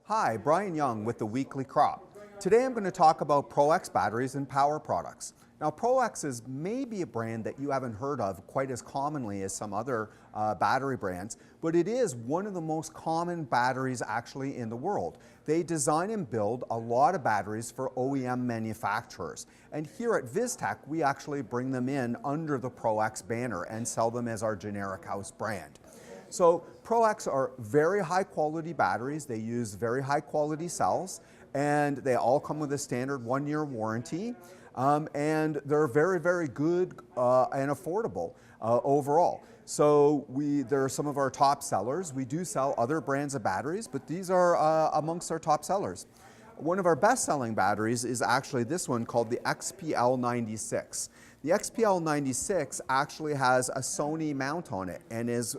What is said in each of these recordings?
Hi, Brian Young with the Weekly Crop. Today I'm going to talk about ProX batteries and power products. Now ProX is maybe a brand that you haven't heard of quite as commonly as some other battery brands, but it is one of the most common batteries actually in the world. They design and build a lot of batteries for OEM manufacturers. And here at Vistek, we actually bring them in under the ProX banner and sell them as our generic house brand. So ProX are very high quality batteries. They use very high quality cells, and they all come with a standard 1-year warranty. And they're very, very good and affordable overall. So they're some of our top sellers. We do sell other brands of batteries, but these are amongst our top sellers. One of our best-selling batteries is actually this one called the XPL96. The XPL96 actually has a Sony mount on it and is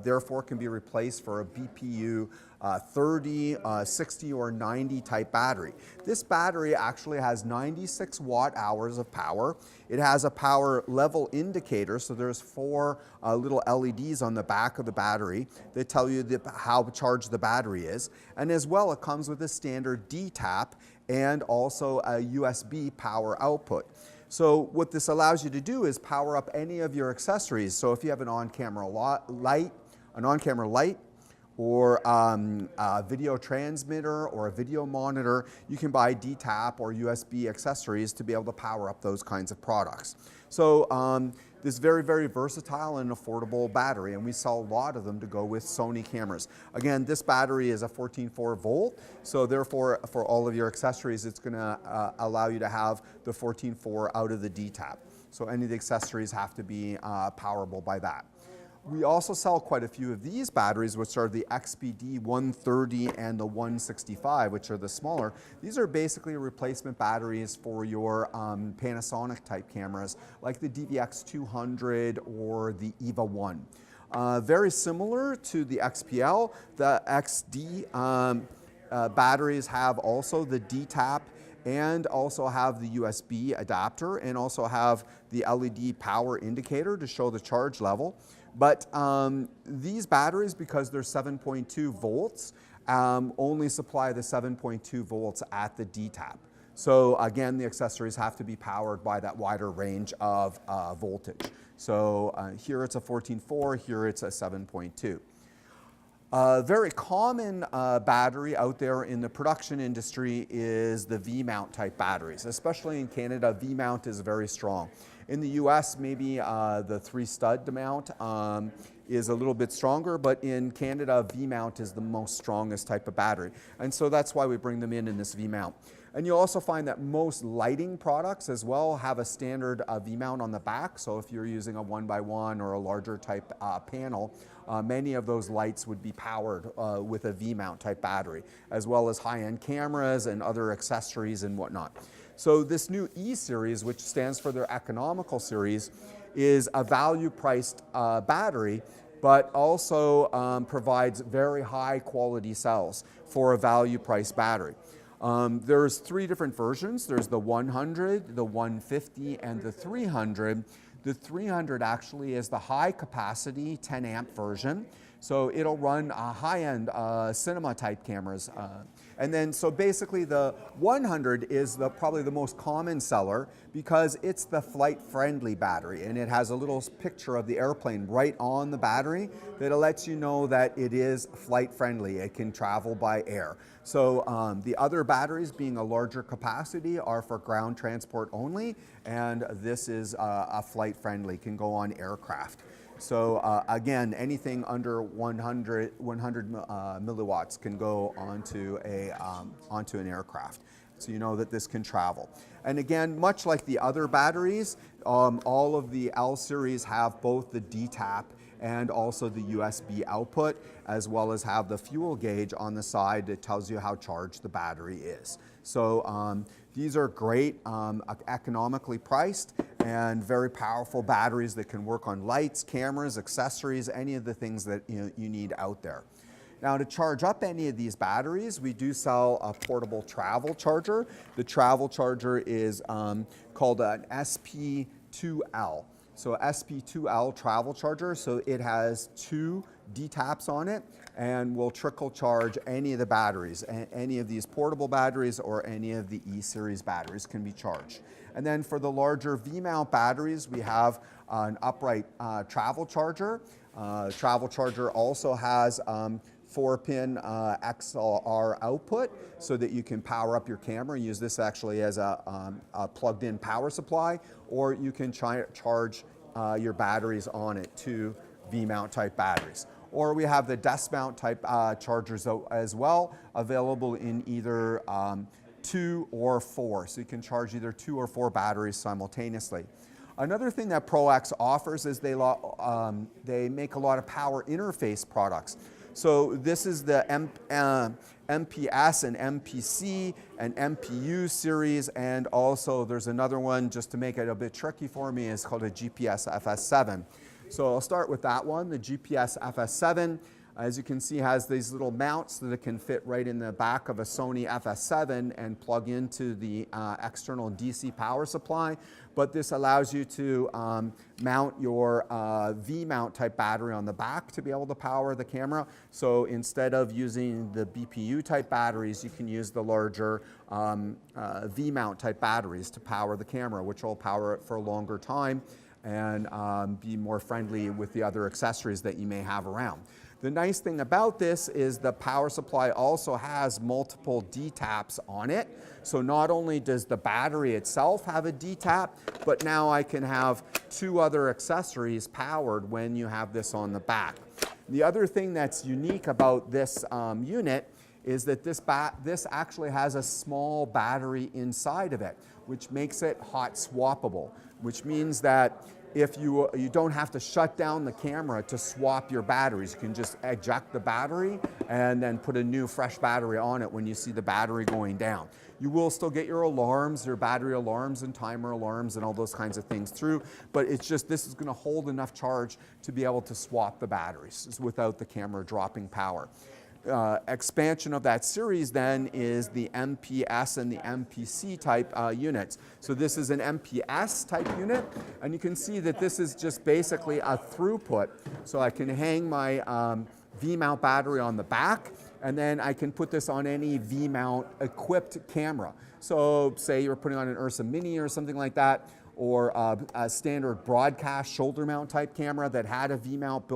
therefore can be replaced for a BPU 30, 60, or 90 type battery. This battery actually has 96 watt-hours of power. It has a power level indicator, so there's 4 little LEDs on the back of the battery that tell you how charged the battery is. And as well, it comes with a standard D-tap and also a USB power output. So what this allows you to do is power up any of your accessories. So if you have an on-camera light, or a video transmitter or a video monitor, you can buy D-tap or USB accessories to be able to power up those kinds of products. So this very, very versatile and affordable battery, and we sell a lot of them to go with Sony cameras. Again, this battery is a 14.4 volt, so therefore for all of your accessories, it's gonna allow you to have the 14.4 out of the D-tap. So any of the accessories have to be powerable by that. We also sell quite a few of these batteries, which are the XPD 130 and the 165, which are the smaller. These are basically replacement batteries for your Panasonic type cameras, like the DVX 200 or the EVA 1. Very similar to the XPL, the XD batteries have also the D-tap and also have the USB adapter and also have the LED power indicator to show the charge level. But these batteries, because they're 7.2 volts, only supply the 7.2 volts at the D-tap. So again, the accessories have to be powered by that wider range of voltage. So here it's a 14.4, here it's a 7.2. A very common battery out there in the production industry is the V-mount type batteries. Especially in Canada, V-mount is very strong. In the US, maybe the 3-stud mount is a little bit stronger, but in Canada, V-mount is the most strongest type of battery. And so that's why we bring them in this V-mount. And you'll also find that most lighting products as well have a standard V-mount on the back. So if you're using a 1x1 or a larger type panel, many of those lights would be powered with a V-mount type battery, as well as high-end cameras and other accessories and whatnot. So this new E-series, which stands for their Economical series, is a value-priced battery, but also provides very high-quality cells for a value-priced battery. There's 3 different versions. There's the 100, the 150, and the 300. The 300 actually is the high-capacity 10-amp version. So it'll run high-end cinema-type cameras. And then, so basically the 100 is probably the most common seller because it's the flight-friendly battery, and it has a little picture of the airplane right on the battery that lets you know that it is flight-friendly. It can travel by air. So the other batteries, being a larger capacity, are for ground transport only, and this is a flight-friendly, can go on aircraft. So again, anything under 100 milliwatts can go onto an aircraft. So you know that this can travel. And again, much like the other batteries, all of the L series have both the D-tap and also the USB output, as well as have the fuel gauge on the side that tells you how charged the battery is. So these are great, economically priced, and very powerful batteries that can work on lights, cameras, accessories, any of the things that you need out there. Now, to charge up any of these batteries, we do sell a portable travel charger. The travel charger is called an SP2L. So SP2L travel charger, so it has 2 D-taps on it and will trickle charge any of the batteries. Any of these portable batteries or any of the E-series batteries can be charged. And then for the larger V-mount batteries, we have an upright travel charger. Travel charger also has 4-pin XLR output so that you can power up your camera. Use this actually as a plugged-in power supply, or you can charge your batteries on it, 2 V-mount type batteries. Or we have the desk mount type chargers as well, available in either 2 or 4. So you can charge either 2 or 4 batteries simultaneously. Another thing that ProX offers is they make a lot of power interface products. So this is the MPS and MPC and MPU series, and also there's another one just to make it a bit tricky for me, is called a GPS FS7. So I'll start with that one, the GPS FS7. As you can see, has these little mounts that it can fit right in the back of a Sony FS7 and plug into the external DC power supply. But this allows you to mount your V-mount type battery on the back to be able to power the camera. So instead of using the BPU type batteries, you can use the larger V-mount type batteries to power the camera, which will power it for a longer time and be more friendly with the other accessories that you may have around. The nice thing about this is the power supply also has multiple D-taps on it. So not only does the battery itself have a D-tap, but now I can have 2 other accessories powered when you have this on the back. The other thing that's unique about this unit is that this actually has a small battery inside of it, which makes it hot swappable, which means that if you don't have to shut down the camera to swap your batteries. You can just eject the battery and then put a new fresh battery on it when you see the battery going down. You will still get your alarms, your battery alarms and timer alarms and all those kinds of things through, but it's just this is going to hold enough charge to be able to swap the batteries without the camera dropping power. Expansion of that series then is the MPS and the MPC type units. So this is an MPS type unit, and you can see that this is just basically a throughput. So I can hang my V-mount battery on the back, and then I can put this on any V-mount equipped camera. So say you're putting on an Ursa Mini or something like that, or a standard broadcast shoulder mount type camera that had a V-mount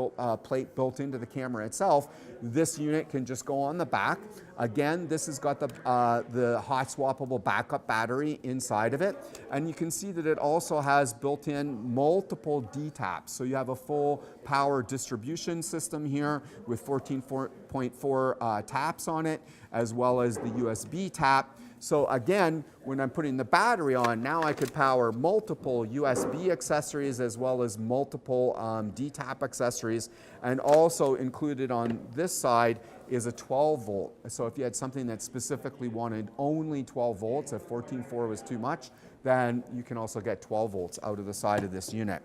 plate built into the camera itself. This unit can just go on the back. Again, this has got the hot swappable backup battery inside of it. And you can see that it also has built-in multiple D-taps. So you have a full power distribution system here with 14.4 taps on it, as well as the USB tap. So again, when I'm putting the battery on, now I could power multiple USB accessories as well as multiple D-tap accessories. And also included on this side is a 12 volt. So if you had something that specifically wanted only 12 volts, if 14.4 was too much, then you can also get 12 volts out of the side of this unit.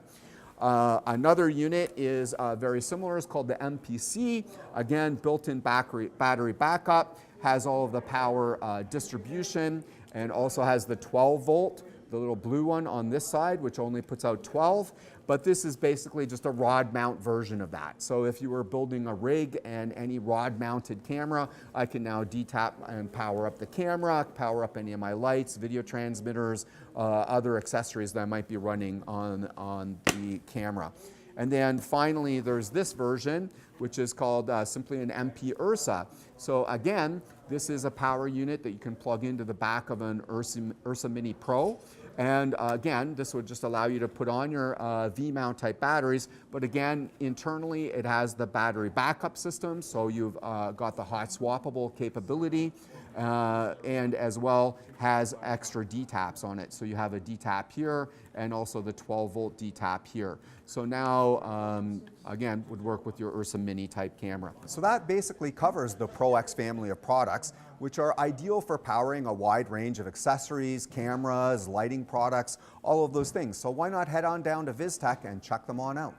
Another unit is very similar. It's called the MPC. Again, built-in battery backup, has all of the power distribution, and also has the 12 volt, the little blue one on this side, which only puts out 12. But this is basically just a rod mount version of that. So if you were building a rig and any rod mounted camera, I can now D-tap and power up the camera, power up any of my lights, video transmitters, other accessories that I might be running on the camera. And then finally, there's this version, which is called simply an MP Ursa. So again, this is a power unit that you can plug into the back of an Ursa Mini Pro. And again, this would just allow you to put on your V-mount type batteries. But again, internally, it has the battery backup system. So you've got the hot swappable capability, and as well has extra D-taps on it. So you have a D-tap here and also the 12 volt D-tap here. So now, again, would work with your Ursa Mini type camera. So that basically covers the ProX family of products, which are ideal for powering a wide range of accessories, cameras, lighting products, all of those things. So why not head on down to Vistek and check them on out.